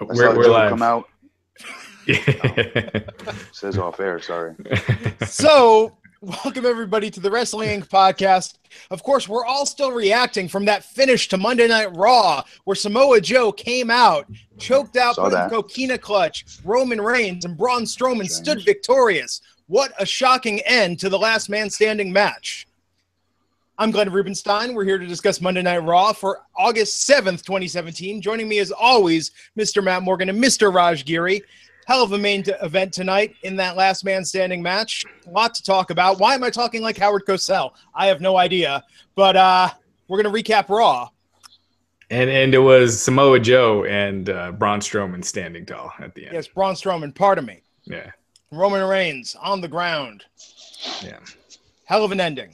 We're live. Come out. Yeah. Says off air. Sorry. So, welcome everybody to the Wrestling Inc. podcast. Of course, we're all still reacting from that finish to Monday Night Raw, where Samoa Joe came out, choked out, put in the coquina clutch. Roman Reigns and Braun Strowman stood victorious. What a shocking end to the last man standing match. I'm Glenn Rubenstein. We're here to discuss Monday Night Raw for August 7th, 2017. Joining me as always, Mr. Matt Morgan and Mr. Raj Giri. Hell of a main event tonight in that last man standing match. A lot to talk about. Why am I talking like Howard Cosell? I have no idea. But we're going to recap Raw. And it was Samoa Joe and Braun Strowman standing tall at the end. Yes, Braun Strowman, pardon me. Yeah. Roman Reigns on the ground. Yeah. Hell of an ending.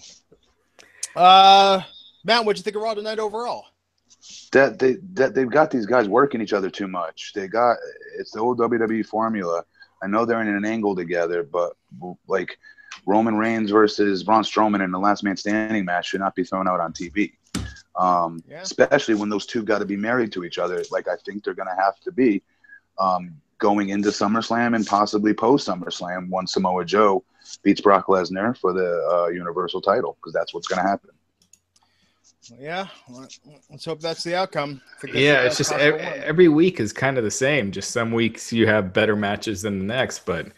Matt, what'd you think of Raw tonight overall? That they've got these guys working each other too much. It's the old WWE formula. I know they're in an angle together, but like Roman Reigns versus Braun Strowman in the last man standing match should not be thrown out on TV. Especially when those two got to be married to each other, like I think they're going to have to be going into SummerSlam and possibly post SummerSlam when Samoa Joe beats Brock Lesnar for the Universal title, because that's what's going to happen. Yeah, let's hope that's the outcome. Yeah, it's just every week is kind of the same. Just some weeks you have better matches than the next, but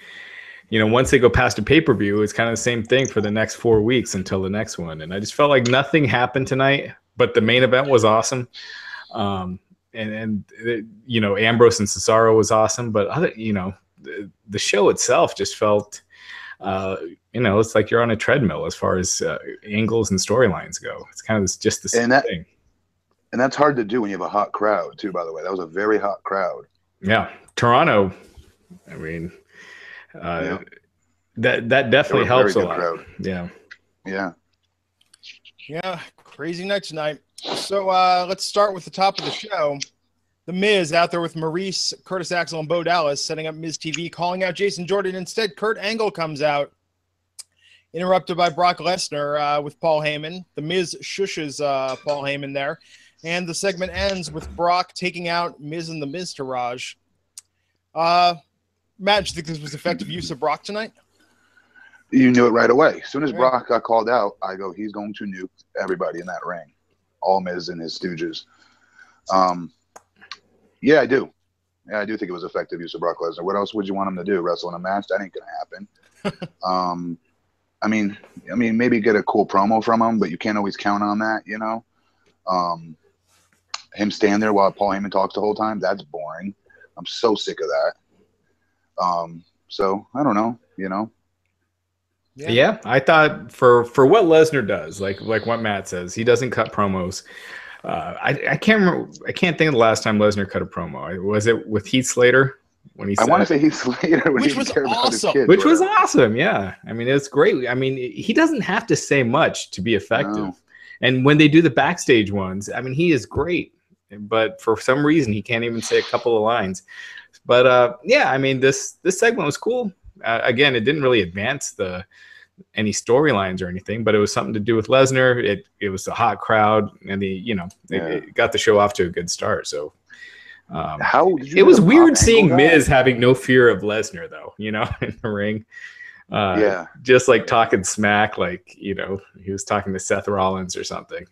you know, once they go past a pay-per-view, it's kind of the same thing for the next 4 weeks until the next one. And I just felt like nothing happened tonight, but the main event was awesome. And you know, Ambrose and Cesaro was awesome, but the show itself just felt it's like you're on a treadmill as far as angles and storylines go. It's kind of just the same thing. And that's hard to do when you have a hot crowd, too, by the way. That was a very hot crowd. Yeah. Toronto, I mean, that definitely helps a lot. Crowd. Yeah. Yeah. Yeah. Crazy night tonight. So let's start with the top of the show. The Miz out there with Maurice, Curtis Axel, and Bo Dallas setting up MizTV, calling out Jason Jordan. Instead, Kurt Angle comes out, interrupted by Brock Lesnar with Paul Heyman. The Miz shushes Paul Heyman there. And the segment ends with Brock taking out Miz and the Miz to Raj. Matt, do you think this was effective use of Brock tonight? You knew it right away. As soon as Brock got called out, I go, he's going to nuke everybody in that ring. All Miz and his stooges. Yeah, I do. Yeah, I do think it was effective use of Brock Lesnar. What else would you want him to do? Wrestle in a match? That ain't gonna happen. I mean, maybe get a cool promo from him, but you can't always count on that, you know. Him stand there while Paul Heyman talks the whole time, that's boring. I'm so sick of that. So I don't know, you know. Yeah, I thought for what Lesnar does, like what Matt says, he doesn't cut promos. I can't remember. I can't think of the last time Lesnar cut a promo. Was it with Heath Slater when he said? I want to say Heath Slater, which was awesome. Which was awesome. Yeah, I mean it's great. I mean he doesn't have to say much to be effective. No. And when they do the backstage ones, I mean he is great. But for some reason he can't even say a couple of lines. But yeah, I mean this segment was cool. Again, it didn't really advance any storylines or anything, but it was something to do with Lesnar. It was a hot crowd, and it got the show off to a good start. So it was weird seeing Miz having no fear of Lesnar, though, you know, in the ring. Just like talking smack, like, you know, he was talking to Seth Rollins or something.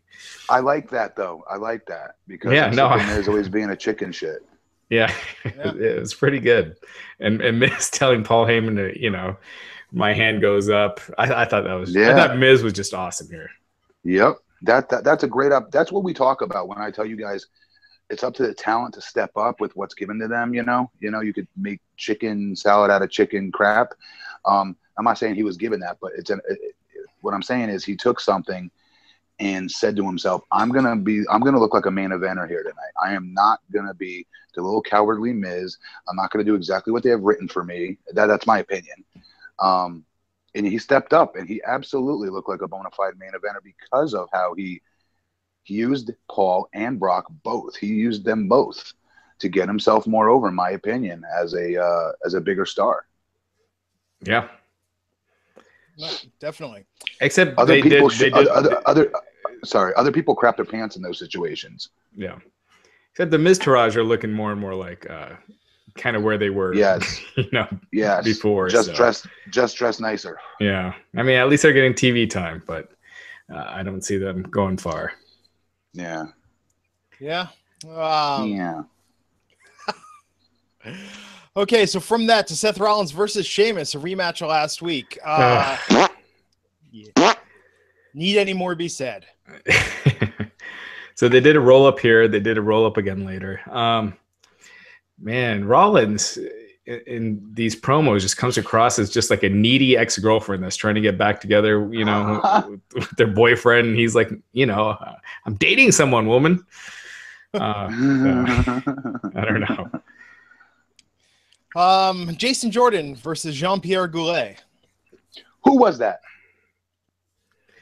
I like that, though. I like that because Miz always being a chicken shit. Yeah, it was pretty good. And Miz telling Paul Heyman to, you know, my hand goes up. I thought that was. I thought Miz was just awesome here. Yep, that's a great up. That's what we talk about when I tell you guys, it's up to the talent to step up with what's given to them. You know, you could make chicken salad out of chicken crap. I'm not saying he was given that, but what I'm saying is he took something and said to himself, I'm gonna look like a main eventer here tonight. I am not gonna be the little cowardly Miz. I'm not gonna do exactly what they have written for me. That's my opinion. And he stepped up, and he absolutely looked like a bona fide main eventer because of how he used Paul and Brock both. He used them both to get himself more over, in my opinion, as a bigger star. Yeah, no, definitely. Except other people crapped their pants in those situations. Yeah. Except the Miztourage are looking more and more like kind of where they were. Yes. Before. Just dress nicer. Yeah. I mean, at least they're getting TV time, but I don't see them going far. Yeah. Yeah. Yeah. Okay, so from that to Seth Rollins versus Sheamus, a rematch of last week. Need any more be said? So they did a roll up here. They did a roll up again later. Man, Rollins in these promos just comes across as just like a needy ex-girlfriend that's trying to get back together, with their boyfriend. And he's like, I'm dating someone, woman. I don't know. Jason Jordan versus Jean-Pierre Goulet. Who was that?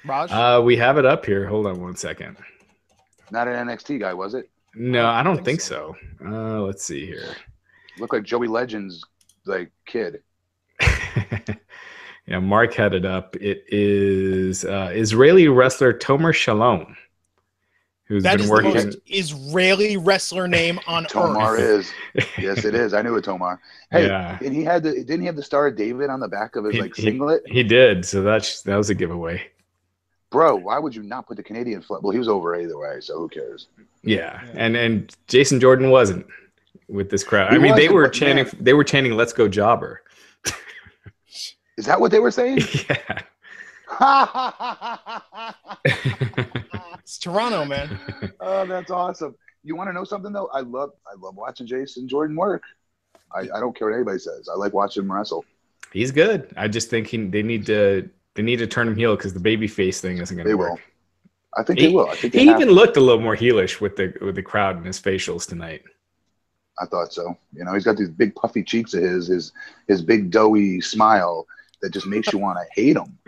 Raj? We have it up here. Hold on one second. Not an NXT guy, was it? No, I don't think so. Let's see here. Looked like Joey Legend's kid. Yeah, Mark had it up. It is Israeli wrestler Tomer Shalom, who's been working. The most Israeli wrestler name on Tomar earth. is. Yes, it is. I knew it, Tomar. Hey, yeah. And didn't he have the Star of David on the back of his singlet? He did. So that was a giveaway. Bro, why would you not put the Canadian flag? Well, he was over either way, so who cares? Yeah. And Jason Jordan wasn't with this crowd. They were chanting. Man. They were chanting, "Let's go, Jobber." Is that what they were saying? Yeah. It's Toronto, man. Oh, that's awesome. You want to know something though? I love watching Jason Jordan work. I don't care what anybody says. I like watching him wrestle. He's good. I just think they need to turn him heel because the babyface thing isn't going to work. Will. I think they will. I think he even looked a little more heelish with the crowd and his facials tonight. I thought so. He's got these big puffy cheeks of his big doughy smile that just makes you want to hate him.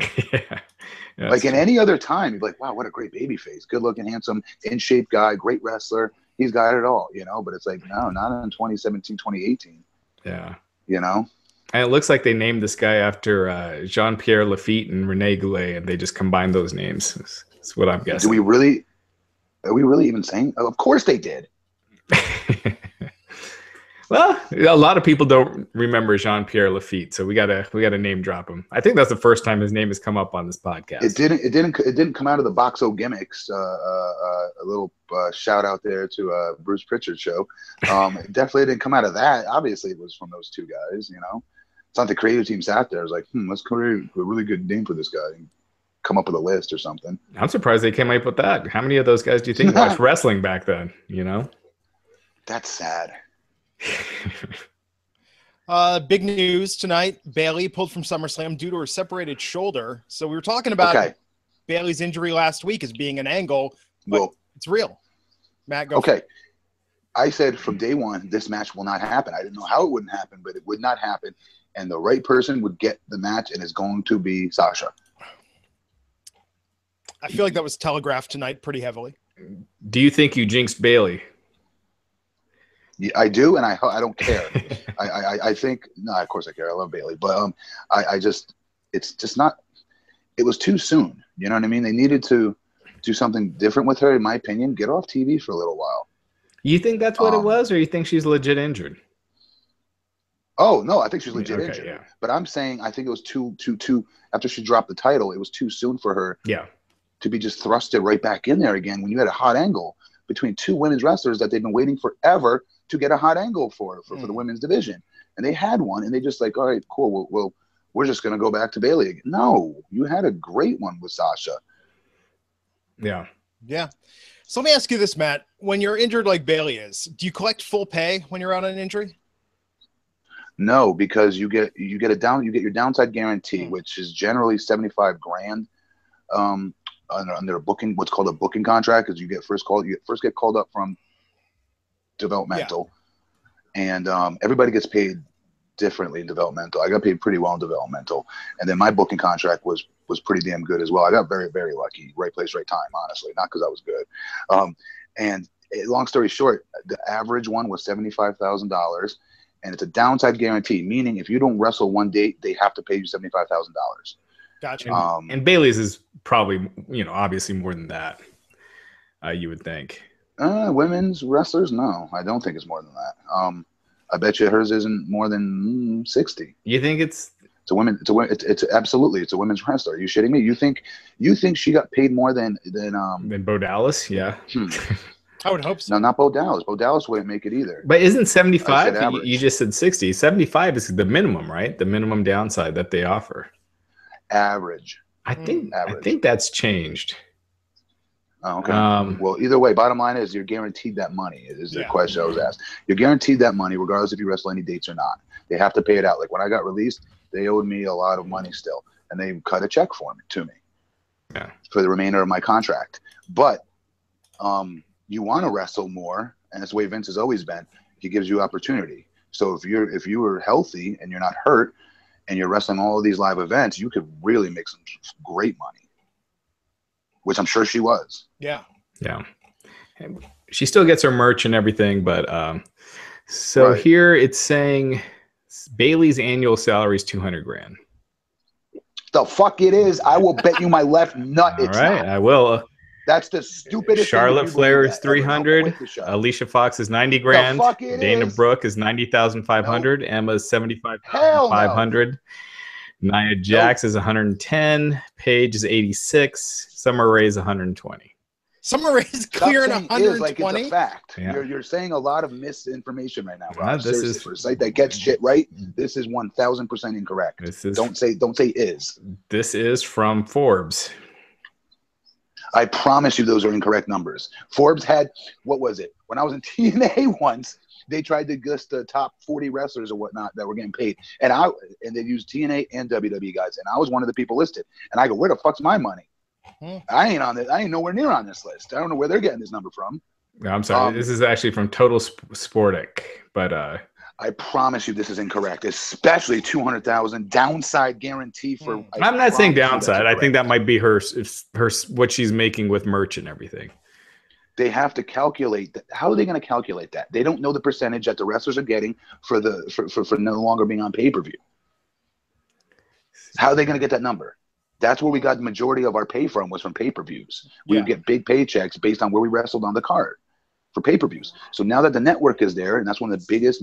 Yeah, like in any other time, you'd be like, wow, what a great baby face. Good looking, handsome, in shape guy, great wrestler. He's got it all, but it's like, no, not in 2017, 2018. Yeah. And it looks like they named this guy after Jean-Pierre Lafitte and Rene Goulet, and they just combined those names. That's what I'm guessing. Are we really even saying? Of course they did. Well, a lot of people don't remember Jean-Pierre Lafitte, so we gotta name drop him. I think that's the first time his name has come up on this podcast. It didn't come out of the Boxo gimmicks. A little shout out there to Bruce Pritchard's show. It definitely didn't come out of that. Obviously, it was from those two guys. It's not the creative team sat there. It was like, let's create a really good name for this guy. And come up with a list or something. I'm surprised they came up with that. How many of those guys do you think watched wrestling back then? That's sad. Big news tonight. Bayley pulled from SummerSlam due to her separated shoulder. So we were talking about Bayley's injury last week as being an angle. Well, it's real. Matt, go. Okay. I said from day one, this match will not happen. I didn't know how it wouldn't happen, but it would not happen. And the right person would get the match, and it's going to be Sasha. I feel like that was telegraphed tonight pretty heavily. Do you think you jinxed Bayley? Yeah, I do, and I don't care. I think no, of course I care. I love Bayley, but it's just not. It was too soon. You know what I mean? They needed to do something different with her, in my opinion. Get off TV for a little while. You think that's what it was, or you think she's legit injured? Oh no, I think she's legit injured. Yeah. But I'm saying I think it was too after she dropped the title, it was too soon for her. Yeah. To be just thrusted right back in there again when you had a hot angle between two women's wrestlers that they've been waiting forever to get a hot angle for the women's division. And they had one, and they just like, all right, cool. We're just going to go back to Bayley again. No, you had a great one with Sasha. Yeah. Yeah. So let me ask you this, Matt. When you're injured like Bayley is, do you collect full pay when you're out on an injury? No, because you get your downside guarantee, which is generally $75,000 under a booking, what's called a booking contract, because you first get called up from developmental, and everybody gets paid differently in developmental. I got paid pretty well in developmental, and then my booking contract was pretty damn good as well. I got very, very lucky. Right place, right time, honestly, not because I was good. And long story short, the average one was $75,000, and it's a downside guarantee, meaning if you don't wrestle one date, they have to pay you $75,000. Gotcha. And Bayley's is probably, obviously more than that. You would think. Women's wrestlers? No, I don't think it's more than that. I bet you hers isn't more than 60. You think it's a women? It's absolutely it's a women's wrestler. Are you shitting me? You think she got paid more than Bo Dallas? Yeah. I would hope so. No, not Bo Dallas. Bo Dallas wouldn't make it either. But isn't 75? You just said 60. 75 is the minimum, right? The minimum downside that they offer. Average. I think that's changed. Oh, okay. Well, either way, bottom line is you're guaranteed that money. Is the question I was asked. You're guaranteed that money regardless if you wrestle any dates or not. They have to pay it out. Like when I got released, they owed me a lot of money still, and they cut a check to me. Yeah. For the remainder of my contract. But you want to wrestle more, and that's the way Vince has always been. He gives you opportunity. So if you were healthy and you're not hurt, and you're wrestling all of these live events, you could really make some great money, which I'm sure she was. Yeah. Yeah. She still gets her merch and everything, but so here it's saying Bayley's annual salary is $200,000. The fuck it is. I will bet you my left nut it's not. I will. That's the stupidest. Charlotte Flair is 300. Alicia Fox is 90 grand. Dana Brooke is 90,500. No. Emma is 75,500. No. Nia Jax is 110. Paige is 86. Summer Rae is 120. Summer Rae is clearing 120. Like it's a fact. Yeah. You're saying a lot of misinformation right now, Rob. This is for a site that gets shit right. This is 1,000% incorrect. Don't say is. This is from Forbes. I promise you those are incorrect numbers. Forbes had, what was it? When I was in TNA once, they tried to list the top 40 wrestlers or whatnot that were getting paid. And they used TNA and WWE guys. And I was one of the people listed. And I go, where the fuck's my money? I ain't on it. I ain't nowhere near on this list. I don't know where they're getting this number from. No, I'm sorry. This is actually from Total Sportic. But I promise you this is incorrect, especially 200,000 downside guarantee for. I'm not saying downside. I think that might be her what she's making with merch and everything. They have to calculate that. How are they going to calculate that? They don't know the percentage that the wrestlers are getting for no longer being on pay-per-view. How are they going to get that number? That's where we got the majority of our pay from, was from pay-per-views. We would get big paychecks based on where we wrestled on the card for pay-per-views. So now that the network is there, and that's one of the biggest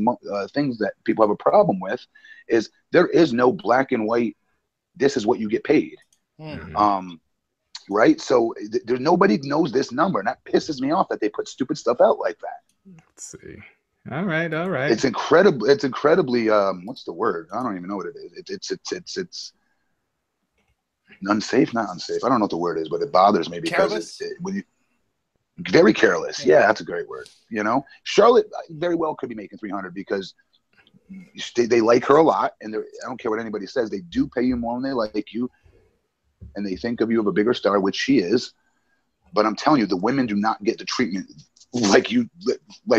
things that people have a problem with, is there is no black and white, this is what you get paid. Mm-hmm. Right? So there's nobody knows this number, and that pisses me off that they put stupid stuff out like that. Let's see. All right. It's incredibly what's the word? I don't even know what it is. It's unsafe, not unsafe. I don't know what the word is, but it bothers me because very careless. Yeah, that's a great word. You know, Charlotte very well could be making 300 because they like her a lot, and I don't care what anybody says. They do pay you more when they like you, and they think of you as a bigger star, which she is. But I'm telling you, the women do not get the treatment like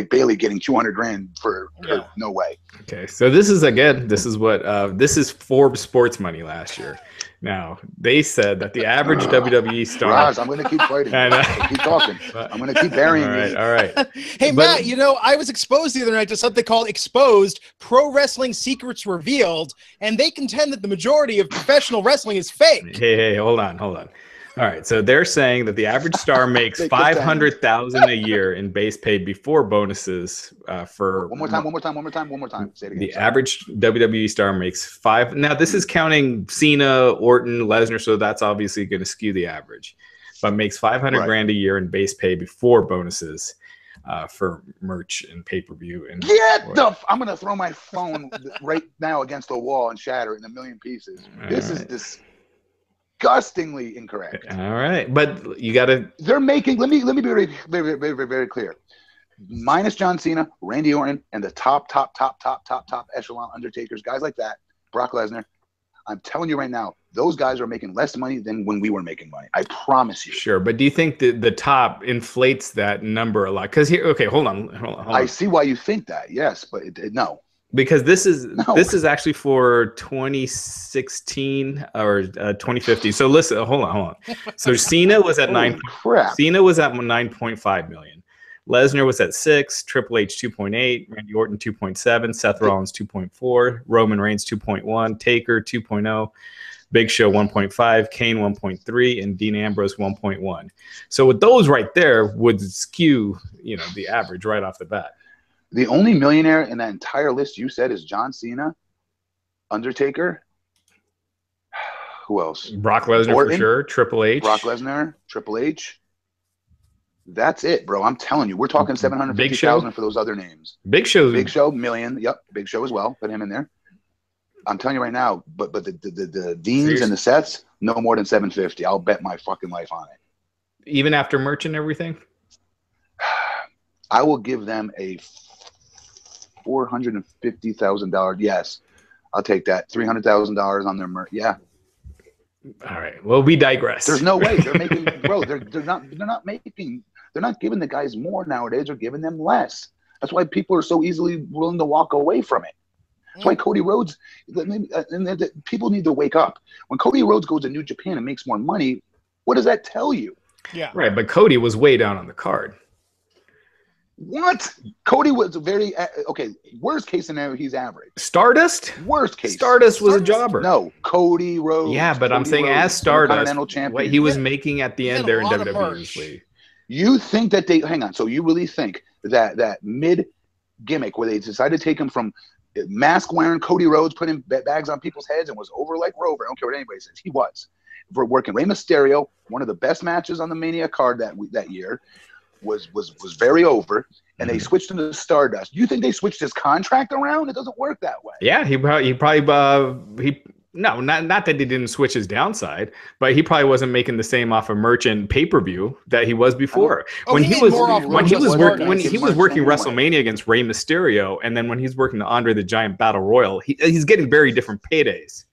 Bayley getting 200 grand for her. No way. Okay, so this is Forbes Sports Money last year. Now, they said that the average WWE star... Raj, I'm going to keep fighting. Keep talking. I'm going to keep burying you. All right. Hey, Matt, I was exposed the other night to something called Exposed, Pro Wrestling Secrets Revealed, and they contend that the majority of professional wrestling is fake. Hey, hold on. All right, so they're saying that the average star makes $500,000 a year in base pay before bonuses for. One more time. Say it again. The average WWE star makes $5. Now this is counting Cena, Orton, Lesnar, so that's obviously going to skew the average, but makes $500 grand a year in base pay before bonuses for merch and pay-per-view. And I'm going to throw my phone right now against the wall and shatter it in a million pieces. This is disgustingly incorrect. All right, but you got to. They're making. Let me be very, very, very, very, very clear. Minus John Cena, Randy Orton, and the top echelon Undertakers, guys like that, Brock Lesnar. I'm telling you right now, those guys are making less money than when we were making money. I promise you. Sure, but do you think the top inflates that number a lot? Because here, okay, hold on. I see why you think that. Yes, but no. Because this is actually for 2016 or 2015. So listen, hold on. So Cena was at Cena was at 9.5 million. Lesnar was at 6, Triple H 2.8, Randy Orton 2.7, Seth Rollins 2.4, Roman Reigns 2.1, Taker 2.0, Big Show 1.5, Kane 1.3, and Dean Ambrose 1.1. So with those right there would skew, the average right off the bat. The only millionaire in that entire list you said is John Cena, Undertaker. Who else? Brock Lesnar for sure. Triple H. Brock Lesnar, Triple H. That's it, bro. I'm telling you, we're talking 750,000 for those other names. Big Show, million. Yep, Big Show as well. Put him in there. I'm telling you right now. But the Deans and the Seths, no more than 750. I'll bet my fucking life on it. Even after merch and everything. I will give them a $450,000. Yes, I'll take that. $300,000 on their merch. Yeah. All right. Well, we digress. There's no way they're making, bro. They're not giving the guys more nowadays. They're giving them less. That's why people are so easily willing to walk away from it. That's why Cody Rhodes, and people need to wake up. When Cody Rhodes goes to New Japan and makes more money, what does that tell you? Yeah. Right. But Cody was way down on the card. What? Cody was very okay. Worst case scenario, he's average. Stardust. Worst case. Stardust was a jobber. No, Cody Rhodes. Yeah, but I'm saying as Stardust, what he was making at the end there in WWE. You think that hang on? So you really think that mid gimmick where they decided to take him from mask wearing Cody Rhodes, putting bags on people's heads, and was over like Rover? I don't care what anybody says. He was for working Rey Mysterio. One of the best matches on the Mania card that year. Was very over, and they switched him to Stardust. You think they switched his contract around? It doesn't work that way. Yeah, not that he didn't switch his downside, but he probably wasn't making the same off of merch and pay-per-view that he was before. When he was working WrestleMania against Rey Mysterio, and then when he's working the Andre the Giant Battle Royal, he's getting very different paydays.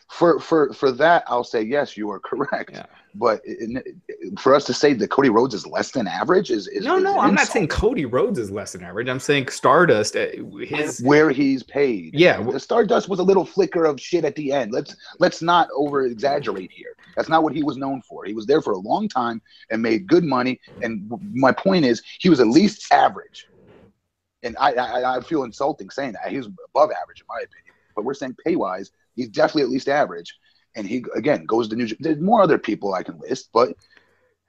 For that, I'll say yes, you are correct. Yeah. But for us to say that Cody Rhodes is less than average is no. I'm not saying Cody Rhodes is less than average. I'm saying Stardust, where he's paid. Yeah, the Stardust was a little flicker of shit at the end. Let's not over exaggerate here. That's not what he was known for. He was there for a long time and made good money. And my point is, he was at least average. And I feel insulting saying that. He was above average in my opinion. But we're saying pay wise, he's definitely at least average. And he, again, goes to New Japan. There's more other people I can list, but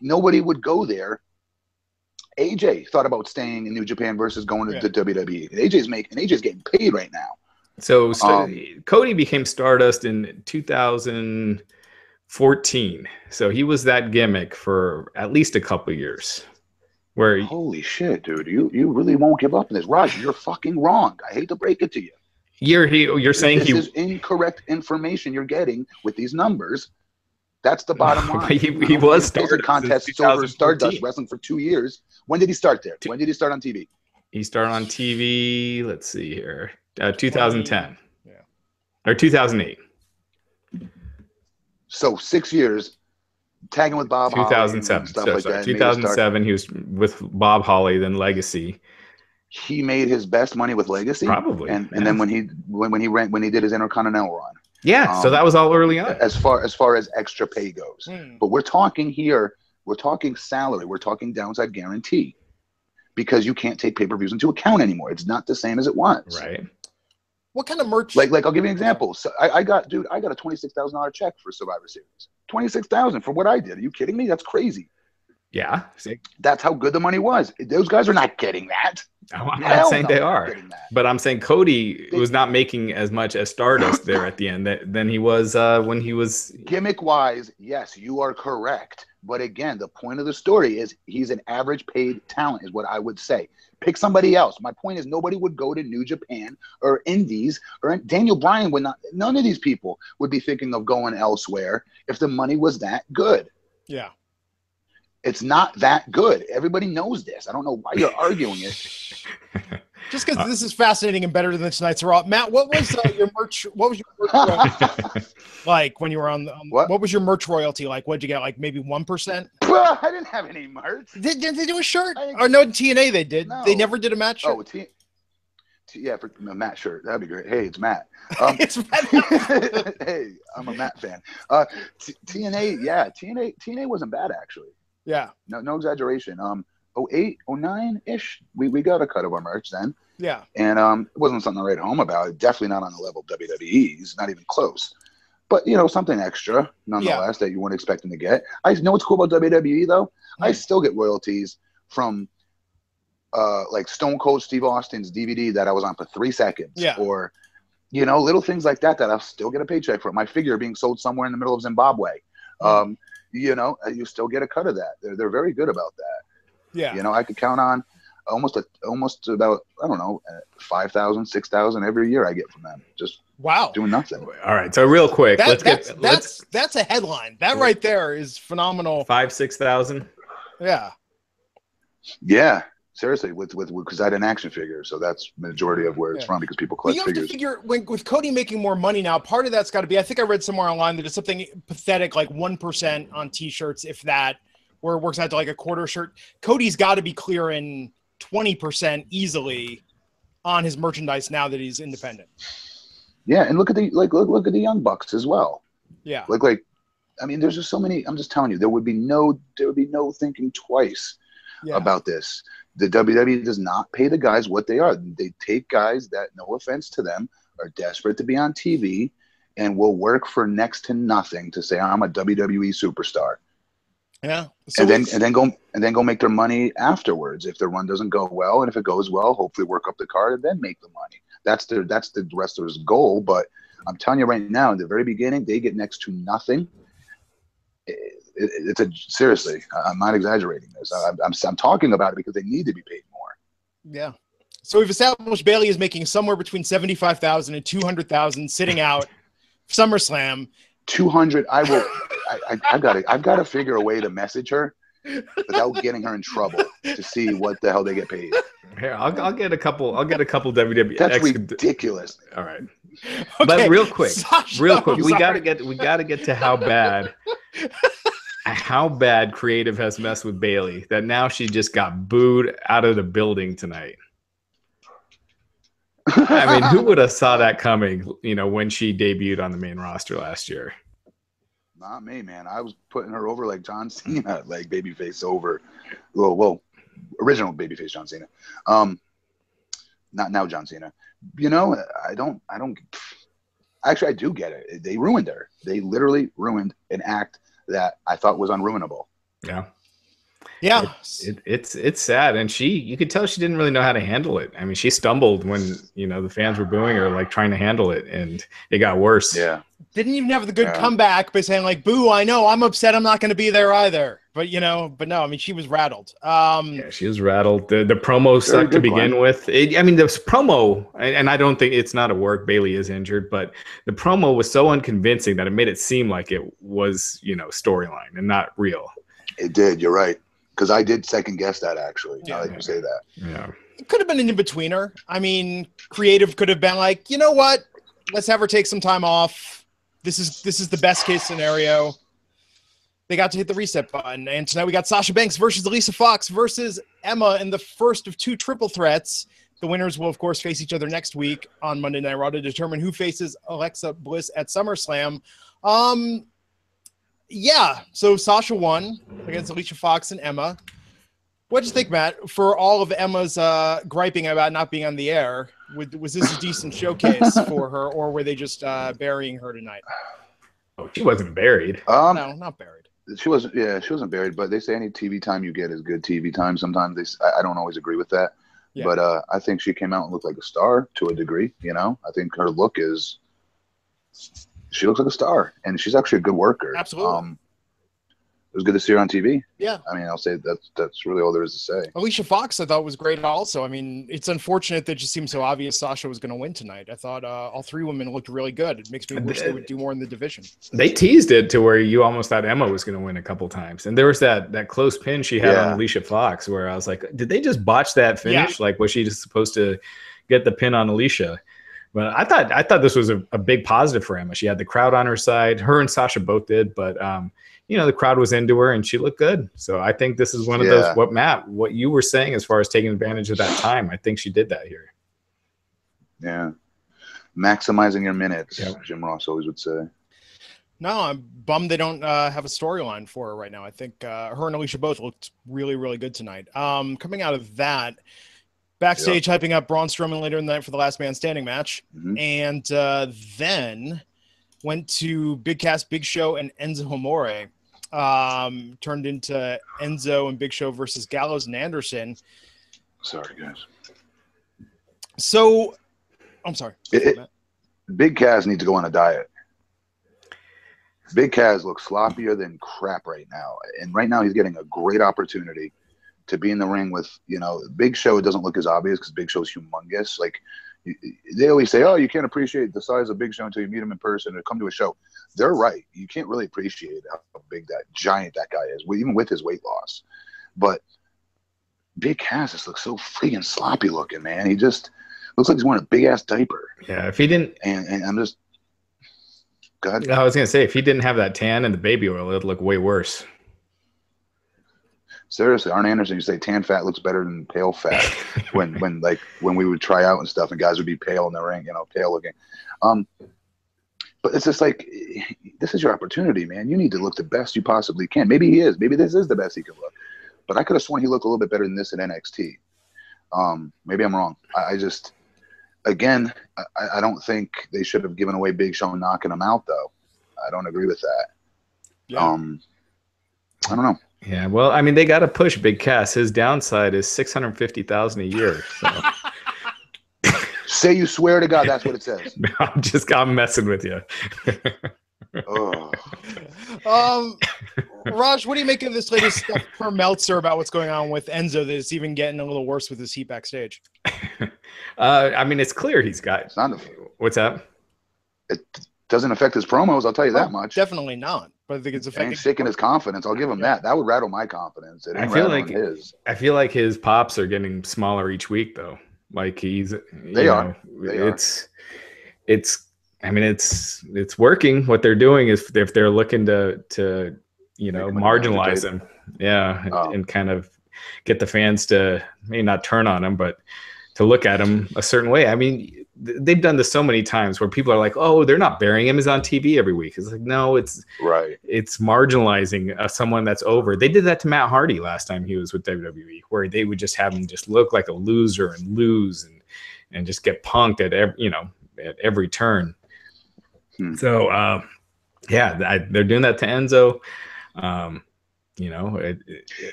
nobody would go there. AJ thought about staying in New Japan versus going to WWE. And AJ's getting paid right now. So Cody became Stardust in 2014. So he was that gimmick for at least a couple of years. Holy shit, dude. You really won't give up on this. Raj, you're fucking wrong. I hate to break it to you. You're saying this is incorrect information you're getting with these numbers. That's the bottom line. He was Stardust contest over Stardust wrestling for 2 years. When did he start there? When did he start on TV? He started on TV. Let's see here, 2010, or 2008. So 6 years, tagging with Bob. 2007. Stuff like that. 2007. He was with Bob Holly, then Legacy. He made his best money with Legacy, probably, and then when he did his Intercontinental run. Yeah, so that was all early on. As far as extra pay goes, but we're talking salary, we're talking downside guarantee, because you can't take pay-per-views into account anymore. It's not the same as it was. Right. What kind of merch? Like I'll give you an example. So I got a $26,000 check for Survivor Series. $26,000 for what I did. Are you kidding me? That's crazy. Yeah. That's how good the money was. Those guys are not getting that. I'm not saying they are, but I'm saying Cody was not making as much as Stardust there at the end than he was when he was gimmick-wise. Yes, you are correct. But again, the point of the story is he's an average paid talent, is what I would say. Pick somebody else. My point is nobody would go to New Japan or Indies, or Daniel Bryan would not. None of these people would be thinking of going elsewhere if the money was that good. Yeah. It's not that good. Everybody knows this. I don't know why you're arguing it. Just because this is fascinating and better than tonight's Raw. Matt, what was your merch? What was your merch like when you were on? What was your merch royalty like? What did you get? Like maybe 1%? I didn't have any merch. Did they do a shirt? Or no, TNA they did. No. They never did a Matt shirt. Oh, yeah, for a Matt shirt. That'd be great. Hey, it's Matt. It's Matt. Hey, I'm a Matt fan. TNA wasn't bad actually. Yeah. No exaggeration. 08, 09-ish, we got a cut of our merch then. Yeah. And it wasn't something to write home about. Definitely not on the level of WWE's, not even close. but you know, something extra nonetheless that you weren't expecting to get. I know what's cool about WWE though. I still get royalties from like Stone Cold Steve Austin's DVD that I was on for 3 seconds, or you know, little things like that I'll still get a paycheck for. My figure being sold somewhere in the middle of Zimbabwe. You know, you still get a cut of that. They're very good about that. Yeah, you know, I could count on almost about, I don't know, 5,000, 6,000 every year I get from them. Just doing nothing. All right, so real quick, that's a headline. That right there is phenomenal. 5,000-6,000. Yeah, seriously, because I had an action figure, so that's majority of where it's from, because people collect figures. You have to figure, with Cody making more money now, part of that's got to be, I think I read somewhere online that it's something pathetic like 1% on T-shirts, if that, where it works out to like a quarter shirt. Cody's got to be clearing 20% easily on his merchandise now that he's independent. Yeah, and look at the look at the Young Bucks as well. Yeah, like I mean, there's just so many. I'm just telling you, there would be no thinking twice about this. The WWE does not pay the guys what they are. They take guys that, no offense to them, are desperate to be on TV and will work for next to nothing to say I'm a WWE superstar. Yeah, so and then go make their money afterwards if their run doesn't go well, and if it goes well, hopefully work up the card and then make the money. That's the wrestler's goal. But I'm telling you right now, in the very beginning, they get next to nothing. Seriously, I'm not exaggerating this. I'm talking about it because they need to be paid more. Yeah. So we've established Bayley is making somewhere between 75,000 and 200,000 sitting out SummerSlam. 200. I've got to figure a way to message her without getting her in trouble to see what the hell they get paid. Here, I'll get a couple WWE. That's ridiculous. All right. Okay. But real quick, we gotta get to how bad creative has messed with Bayley that now she just got booed out of the building tonight. I mean, who would have saw that coming, you know, when she debuted on the main roster last year? Not me, man. I was putting her over like John Cena, like babyface over. Well, original babyface John Cena. Not now John Cena. You know, I don't. Actually, I do get it. They ruined her. They literally ruined an act that I thought was unruinable. Yeah. Yeah, it's sad, and you could tell she didn't really know how to handle it. I mean, she stumbled when, you know, the fans were booing her, like trying to handle it, and it got worse. Yeah, didn't even have the good comeback by saying like, "Boo, I know, I'm upset, I'm not going to be there either." But no, I mean, she was rattled. Yeah, she was rattled. The promo sucked to begin with. I mean, this promo, and I don't think it's not a work. Bayley is injured, but the promo was so unconvincing that it made it seem like it was, you know, storyline and not real. It did. You're right. Because I did second guess that, actually. Now that you say that. Yeah. It could have been an in-betweener. I mean, creative could have been like, you know what? Let's have her take some time off. This is the best case scenario. They got to hit the reset button. And tonight we got Sasha Banks versus Alicia Fox versus Emma in the first of 2 triple threats. The winners will, of course, face each other next week on Monday Night Raw to determine who faces Alexa Bliss at SummerSlam. Yeah, so Sasha won against Alicia Fox and Emma. What did you think, Matt, for all of Emma's griping about not being on the air? Was this a decent showcase for her, or were they just burying her tonight? Oh, she wasn't buried. No, not buried. She wasn't. Yeah, she wasn't buried. But they say any TV time you get is good TV time. Sometimes I don't always agree with that. Yeah. But I think she came out and looked like a star to a degree. You know, I think her look is. She looks like a star, and she's actually a good worker. Absolutely. It was good to see her on TV. Yeah. I mean, I'll say that's really all there is to say. Alicia Fox, I thought, was great also. I mean, it's unfortunate that it just seemed so obvious Sasha was going to win tonight. I thought all 3 women looked really good. It makes me wish they would do more in the division. They teased it to where you almost thought Emma was going to win a couple times. And there was that close pin she had on Alicia Fox where I was like, did they just botch that finish? Like, was she just supposed to get the pin on Alicia? But I thought this was a big positive for Emma. She had the crowd on her side. Her and Sasha both did, but you know, the crowd was into her and she looked good. So I think this is one of those, what you were saying as far as taking advantage of that time. I think she did that here. Yeah. Maximizing your minutes, Jim Ross always would say. No, I'm bummed they don't have a storyline for her right now. I think her and Alicia both looked really, really good tonight. Coming out of that, backstage hyping up Braun Strowman later in the night for the last man standing match. And then went to Big Cass, Big Show, and Enzo Amore. Turned into Enzo and Big Show versus Gallows and Anderson. Sorry, guys. So, I'm sorry. Big Cass needs to go on a diet. Big Cass looks sloppier than crap right now. And right now he's getting a great opportunity to be in the ring with, you know, Big Show. It doesn't look as obvious because Big Show's humongous. Like, they always say, oh, you can't appreciate the size of Big Show until you meet him in person or come to a show. They're right. You can't really appreciate how big that giant that guy is, even with his weight loss. But Big Cass just looks so freaking sloppy looking, man. He just looks like he's wearing a big ass diaper. Yeah, if he didn't, and I'm just. Go ahead. I was gonna say, if he didn't have that tan and the baby oil, it'd look way worse. Seriously, Arn Anderson, you say tan fat looks better than pale fat when we would try out and stuff, and guys would be pale in the ring, you know, pale looking. But it's just like, this is your opportunity, man. You need to look the best you possibly can. Maybe he is. Maybe this is the best he can look. But I could have sworn he looked a little bit better than this in NXT. Maybe I'm wrong. I just, again, I don't think they should have given away Big Show and knocking him out, though. I don't agree with that. Yeah. I don't know. Yeah, well, I mean, they got to push Big Cass. His downside is $650,000 a year. So. Say you swear to God, that's what it says. I'm messing with you. Oh. Raj, what do you make of this latest stuff from Meltzer about what's going on with Enzo that's even getting a little worse with his heat backstage? I mean, it's clear he's got. What's that? It doesn't affect his promos, I'll tell you that much. Definitely not. But I think it's affecting. Ain't shaking his confidence. I'll give him that. That would rattle my confidence. It ain't his. I feel like his pops are getting smaller each week, though. Like They are. I mean, it's working. What they're doing is if they're looking to marginalize him, and kind of get the fans to maybe not turn on him, but to look at him a certain way. I mean, they've done this so many times where people are like, "Oh, they're not burying him. He's on TV every week." It's like, no, it's right. It's marginalizing someone that's over. They did that to Matt Hardy last time he was with WWE, where they would just have him just look like a loser and lose and just get punked at every turn. So, they're doing that to Enzo.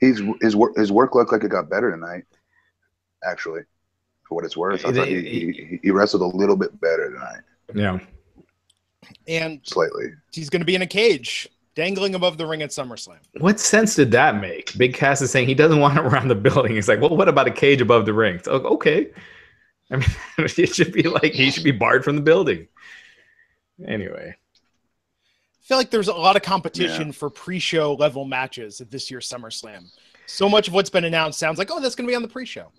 His work looked like it got better tonight. Actually, for what it's worth, I thought he wrestled a little bit better tonight. Yeah, and slightly. He's going to be in a cage, dangling above the ring at SummerSlam. What sense did that make? Big Cass is saying he doesn't want it around the building. He's like, well, what about a cage above the ring? So, okay. I mean, it should be like he should be barred from the building. Anyway. I feel like there's a lot of competition for pre-show level matches at this year's SummerSlam. So much of what's been announced sounds like, oh, that's going to be on the pre-show.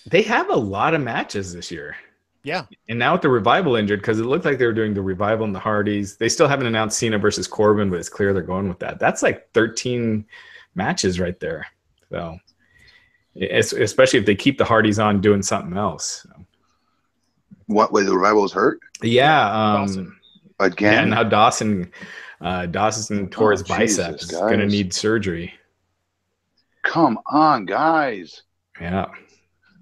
They have a lot of matches this year. Yeah. And now with the Revival injured, because it looked like they were doing the Revival and the Hardys. They still haven't announced Cena versus Corbin, but it's clear they're going with that. That's like 13 matches right there. So, especially if they keep the Hardys on doing something else. So. What, where the Revival's hurt? Yeah. Again? Yeah, now Dawson tore his biceps. He's going to need surgery. Come on, guys. Yeah.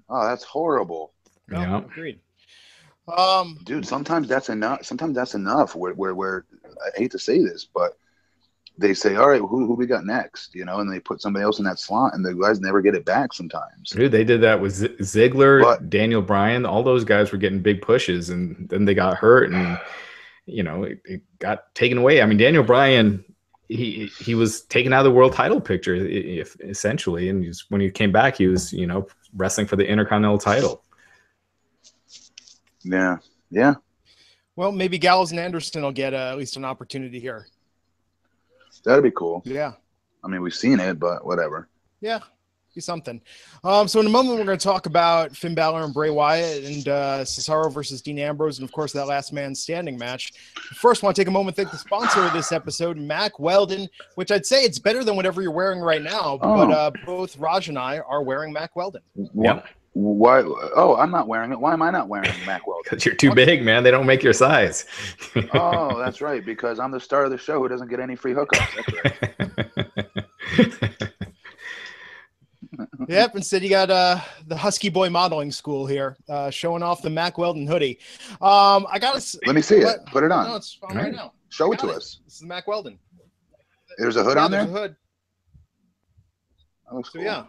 Oh, that's horrible. No, yeah. Agreed. Dude, sometimes that's enough. Sometimes that's enough. Where I hate to say this, but they say, all right, who we got next? You know, and they put somebody else in that slot, and the guys never get it back sometimes. Dude, they did that with Ziggler, Daniel Bryan. All those guys were getting big pushes, and then they got hurt, and it got taken away. I mean, Daniel Bryan, he was taken out of the world title picture, essentially, and when he came back, he was wrestling for the Intercontinental title. Yeah, yeah. Well, maybe Gallows and Anderson will get at least an opportunity here. That'd be cool. Yeah. I mean, we've seen it, but whatever. Yeah, be something. So in a moment, we're going to talk about Finn Balor and Bray Wyatt and Cesaro versus Dean Ambrose, and of course that last man standing match. First, I want to take a moment to thank the sponsor of this episode, Mack Weldon, which I'd say it's better than whatever you're wearing right now, but both Raj and I are wearing Mack Weldon. Yep. Why? Oh, I'm not wearing it. Why am I not wearing Mack Weldon? Because you're too big, man. They don't make your size. Oh, that's right. Because I'm the star of the show who doesn't get any free hookups. That's right. Yep. Instead, you got the Husky Boy Modeling School here, showing off the Mack Weldon hoodie. I got to let me see it. Put it on. No, it's on right now. Show it to us. This is Mac Weldon. There's a hood on there? There's a hood. That looks cool. Yeah.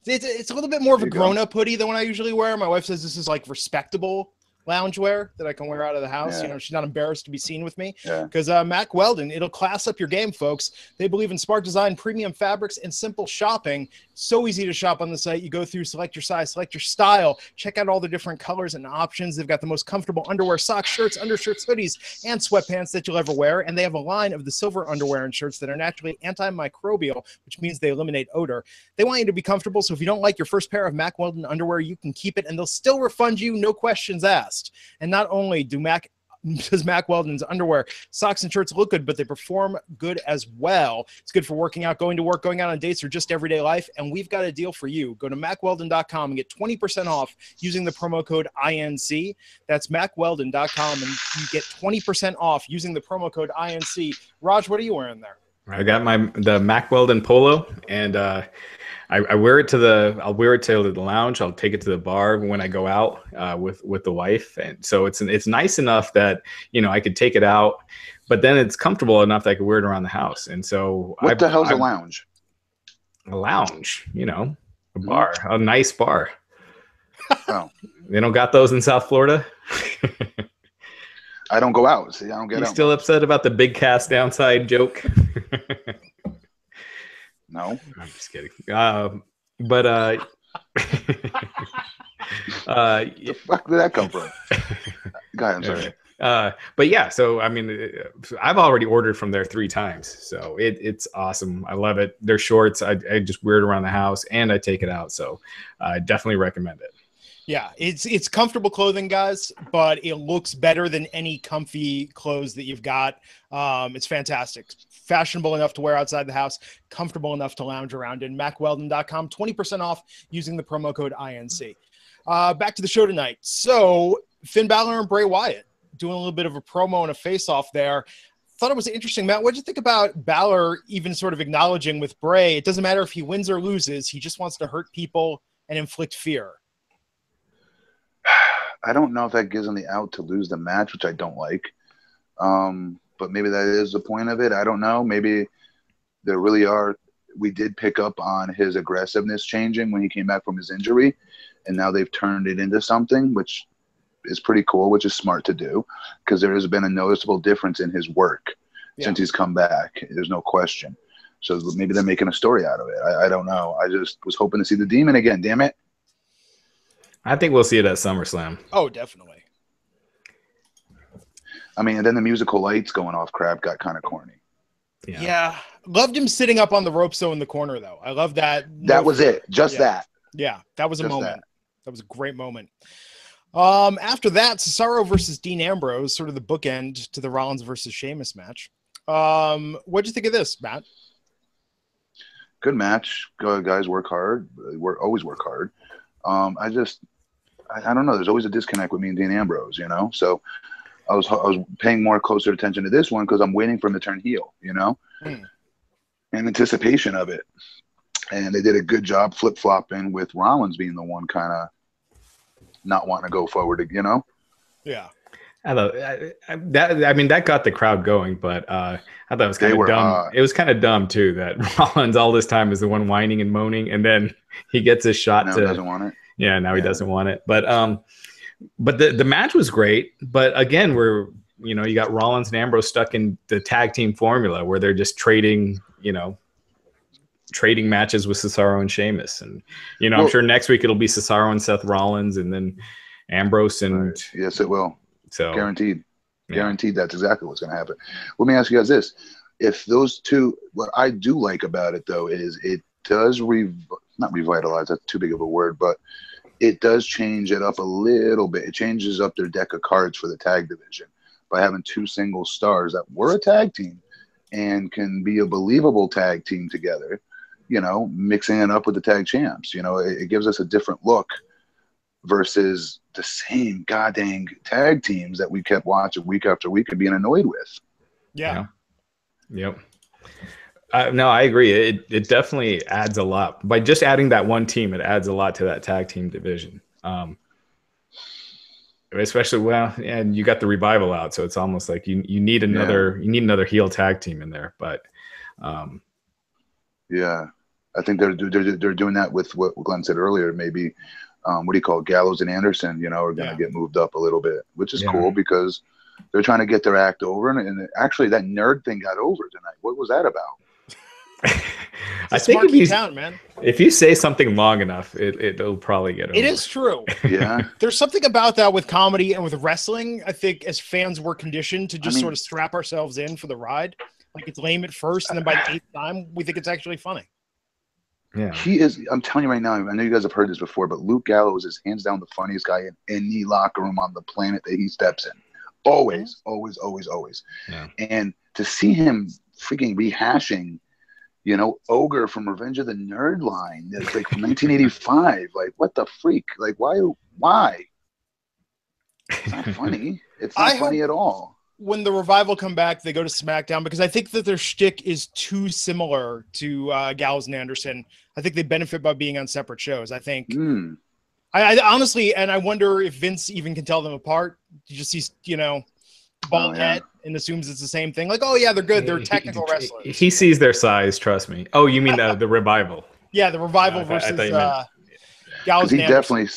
It's a little bit more of a grown-up hoodie than what I usually wear. My wife says this is like respectable loungewear that I can wear out of the house. Yeah. You know, she's not embarrassed to be seen with me. Yeah. Because Mac Weldon, it'll class up your game, folks. They believe in smart design, premium fabrics, and simple shopping. So easy to shop on the site. You go through, select your size, select your style, check out all the different colors and options. They've got the most comfortable underwear, socks, shirts, undershirts, hoodies, and sweatpants that you'll ever wear. And they have a line of the silver underwear and shirts that are naturally antimicrobial, which means they eliminate odor. They want you to be comfortable, so if you don't like your first pair of Mac Weldon underwear, you can keep it, and they'll still refund you, no questions asked. And not only does Mac Weldon's underwear, socks, and shirts look good, but they perform good as well. It's good for working out, going to work, going out on dates, or just everyday life. And we've got a deal for you. Go to MacWeldon.com and get 20% off using the promo code INC. That's MacWeldon.com, and you get 20% off using the promo code INC. Raj, what are you wearing there? I got the Mac Weldon polo, and I wear it to I'll wear it to the lounge. I'll take it to the bar when I go out with the wife, and so it's nice enough that I could take it out, but then it's comfortable enough that I could wear it around the house. And so, what the hell's a lounge? A lounge, a bar, a nice bar. Oh, they don't got those in South Florida. I don't go out. See, I don't get out. You still upset about the big Cass downside joke? No, I'm just kidding. The fuck did that come from? Go ahead, I'm sorry. But yeah, so I mean, I've already ordered from there 3 times, so it's awesome. I love it. They're shorts. I just wear it around the house, and I take it out. So I definitely recommend it. Yeah, it's comfortable clothing, guys, but it looks better than any comfy clothes that you've got. It's fantastic. Fashionable enough to wear outside the house, comfortable enough to lounge around in. MacWeldon.com, 20% off using the promo code INC. Back to the show tonight. So Finn Balor and Bray Wyatt doing a little bit of a promo and a face-off there. Thought it was interesting. Matt, what did you think about Balor even sort of acknowledging with Bray, it doesn't matter if he wins or loses, he just wants to hurt people and inflict fear? I don't know if that gives him the out to lose the match, which I don't like. But maybe that is the point of it. I don't know. Maybe there really are. We did pick up on his aggressiveness changing when he came back from his injury, and now they've turned it into something, which is pretty cool, which is smart to do, because there has been a noticeable difference in his work since he's come back. There's no question. So maybe they're making a story out of it. I don't know. I just was hoping to see the Demon again. Damn it. I think we'll see it at SummerSlam. Oh, definitely. I mean, and then the musical lights going off crap got kind of corny. Yeah. Loved him sitting up on the ropes, though, in the corner, though. I love that. That was it. Just that. Yeah, that was a moment. That was a great moment. After that, Cesaro versus Dean Ambrose, sort of the bookend to the Rollins versus Sheamus match. What'd you think of this, Matt? Good match. Guys work hard. Always work hard. I don't know. There's always a disconnect with me and Dean Ambrose, So I was paying more closer attention to this one because I'm waiting for him to turn heel, in anticipation of it. And they did a good job flip-flopping with Rollins being the one kind of not wanting to go forward, Yeah. I thought that got the crowd going, but I thought it was kind of dumb. It was kind of dumb too that Rollins all this time is the one whining and moaning, and then he gets his shot. Now he doesn't want it. Yeah, now he doesn't want it. But the match was great. But again, you got Rollins and Ambrose stuck in the tag team formula where they're just trading matches with Cesaro and Sheamus, and I'm sure next week it'll be Cesaro and Seth Rollins, and then Ambrose and right. Yes, it will. So guaranteed that's exactly what's going to happen. Let me ask you guys this. If those two, what I do like about it though, is it does not revitalize, that's too big of a word, but it does change it up a little bit. It changes up their deck of cards for the tag division by having 2 single stars that were a tag team and can be a believable tag team together, mixing it up with the tag champs. It gives us a different look versus the same goddamn tag teams that we kept watching week after week and being annoyed with. Yeah. Yep. No, I agree. It definitely adds a lot. By just adding that one team, it adds a lot to that tag team division. Especially and you got the Revival out, so it's almost like you need another heel tag team in there. But yeah, I think they're doing that with what Glenn said earlier. Maybe what do you call it? Gallows and Anderson, are going to get moved up a little bit, which is cool because they're trying to get their act over. And actually, that nerd thing got over tonight. What was that about? I think if you say something long enough, it'll probably get over. It is true. Yeah. There's something about that with comedy and with wrestling. I think as fans, we're conditioned to just sort of strap ourselves in for the ride. Like it's lame at first, and then by the 8th time, we think it's actually funny. Yeah. He is. I'm telling you right now, I know you guys have heard this before, but Luke Gallows is hands down the funniest guy in any locker room on the planet that he steps in. Always, always, always, always. Yeah. And to see him freaking rehashing, Ogre from Revenge of the Nerd line, that's like from 1985. Like, what the freak? Like, why? It's not funny. It's not funny at all. When the Revival come back, they go to SmackDown because I think that their shtick is too similar to Gallows and Anderson. I think they benefit by being on separate shows. I think. I honestly, and I wonder if Vince even can tell them apart. You just see, bald head and assumes it's the same thing. Like, oh yeah, they're good. They're technical wrestlers. He sees their size. Trust me. Oh, you mean the Revival? Yeah, the Revival versus Gallows and Anderson.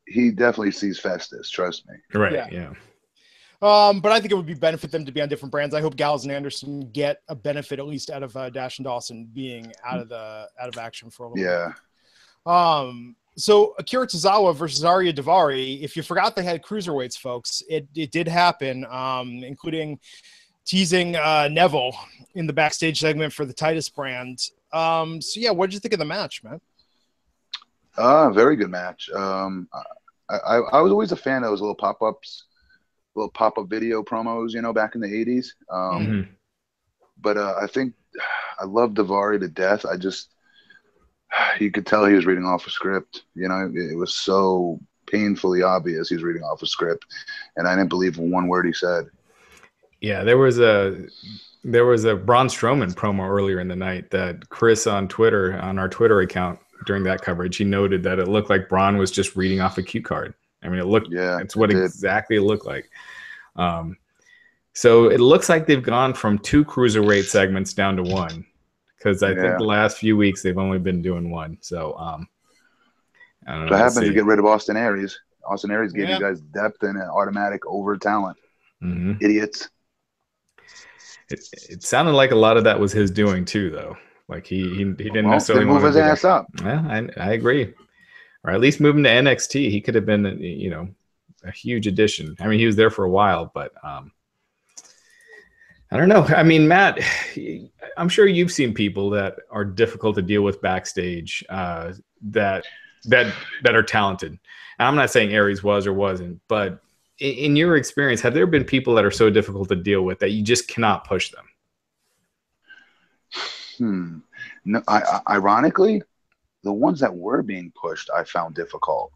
He definitely sees Festus. Trust me. Right. Yeah. But I think it would benefit them to be on different brands. I hope Gallows and Anderson get a benefit at least out of Dash and Dawson being out of action for a little bit. So Akira Tozawa versus Arya Daivari. If you forgot they had Cruiserweights, folks, it did happen, including teasing Neville in the backstage segment for the Titus brand. So yeah, what did you think of the match, man? Very good match. I was always a fan of those little pop-up video promos, back in the 80s. But I think I love Daivari to death. You could tell he was reading off a script. It was so painfully obvious he was reading off a script, and I didn't believe one word he said. Yeah, there was a Braun Strowman promo earlier in the night that Chris on Twitter, on our Twitter account during that coverage, he noted that it looked like Braun was just reading off a cue card. I mean, it's what exactly it looked like. So it looks like they've gone from 2 Cruiserweight segments down to 1. Because I think the last few weeks they've only been doing 1. So I don't know. What happens to get rid of Austin Aries? Austin Aries gave you guys depth and an automatic over talent. Idiots. It sounded like a lot of that was his doing too, though. Like he didn't necessarily move his ass up. Yeah, I agree. Or at least moving to NXT, he could have been a huge addition. I mean, he was there for a while, but I don't know. I mean, Matt, I'm sure you've seen people that are difficult to deal with backstage that are talented. And I'm not saying Aries was or wasn't, but in your experience, have there been people that are so difficult to deal with that you just cannot push them? No, ironically, the ones that were being pushed, I found difficult.